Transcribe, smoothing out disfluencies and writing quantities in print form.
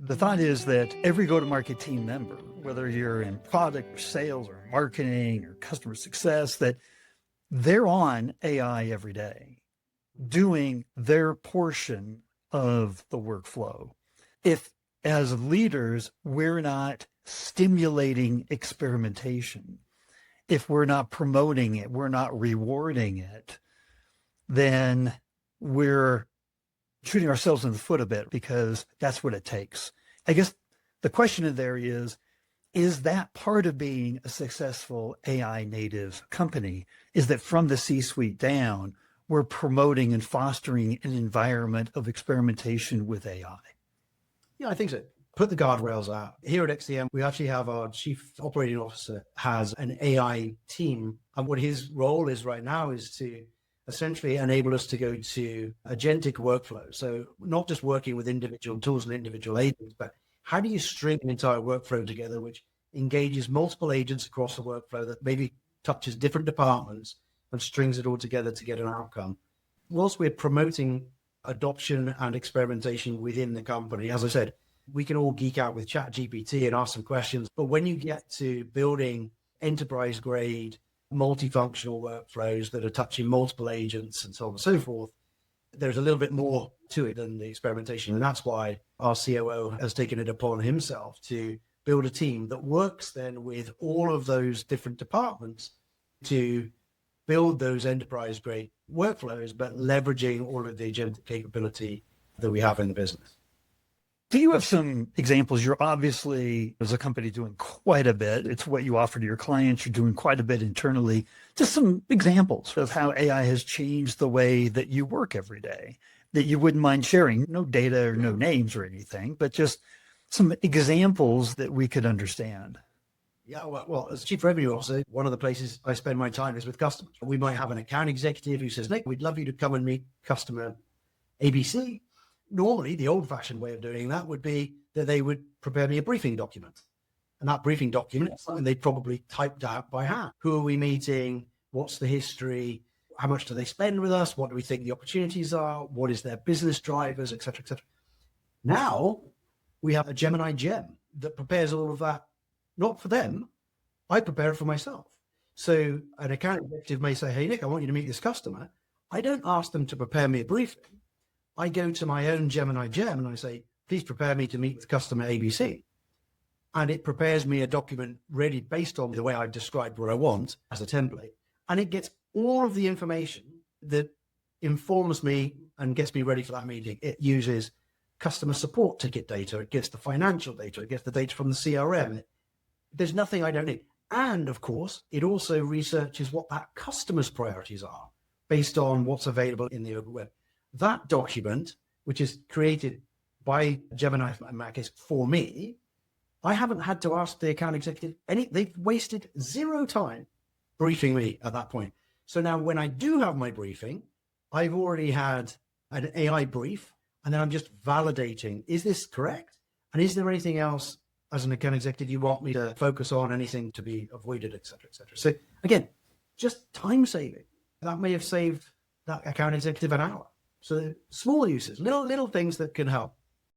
The thought is that every go-to-market team member, whether you're in product or sales or marketing or customer success, that they're on AI every day, doing their portion of the workflow. If, as leaders, we're not stimulating experimentation, if we're not promoting it, we're not rewarding it, then we're shooting ourselves in the foot a bit, because that's what it takes. I guess the question in there is that part of being a successful AI native company, is that from the C-suite down, we're promoting and fostering an environment of experimentation with AI? Yeah, I think so. Put the guardrails out. Here at XCM, we actually have our chief operating officer has an AI team. And what his role is right now is to essentially enable us to go to agentic workflow. So not just working with individual tools and individual agents, but how do you string an entire workflow together, which engages multiple agents across the workflow that maybe touches different departments and strings it all together to get an outcome. Whilst we're promoting adoption and experimentation within the company, as I said, we can all geek out with ChatGPT and ask some questions, but when you get to building enterprise grade multifunctional workflows that are touching multiple agents and so on and so forth, there's a little bit more to it than the experimentation. And that's why our COO has taken it upon himself to build a team that works then with all of those different departments to build those enterprise grade workflows, but leveraging all of the agentic capability that we have in the business. Do you have some examples? You're obviously, as a company, doing quite a bit. It's what you offer to your clients. You're doing quite a bit internally. Just some examples of how AI has changed the way that you work every day that you wouldn't mind sharing. No data or no names or anything, but just some examples that we could understand. Yeah, well, as Chief Revenue Officer, one of the places I spend my time is with customers. We might have an account executive who says, Nick, we'd love you to come and meet customer ABC. Normally, the old-fashioned way of doing that would be that they would prepare me a briefing document. And that briefing document is something they probably typed out by hand. Who are we meeting? What's the history? How much do they spend with us? What do we think the opportunities are? What is their business drivers, et cetera, et cetera. Now, we have a Gemini gem that prepares all of that, not for them. I prepare it for myself. So an account executive may say, hey, Nick, I want you to meet this customer. I don't ask them to prepare me a briefing. I go to my own Gemini gem and I say, please prepare me to meet with customer ABC. And it prepares me a document really based on the way I've described what I want as a template. And it gets all of the information that informs me and gets me ready for that meeting. It uses customer support ticket data. It gets the financial data. It gets the data from the CRM. There's nothing I don't need. And of course, it also researches what that customer's priorities are based on what's available in the open web. That document, which is created by Gemini and Macis for me, I haven't had to ask the account executive they've wasted zero time briefing me at that point. So now when I do have my briefing, I've already had an AI brief, and then I'm just validating, is this correct? And is there anything else as an account executive you want me to focus on, anything to be avoided, et cetera, et cetera. So again, just time saving. That may have saved that account executive an hour. So small uses, little things that can help.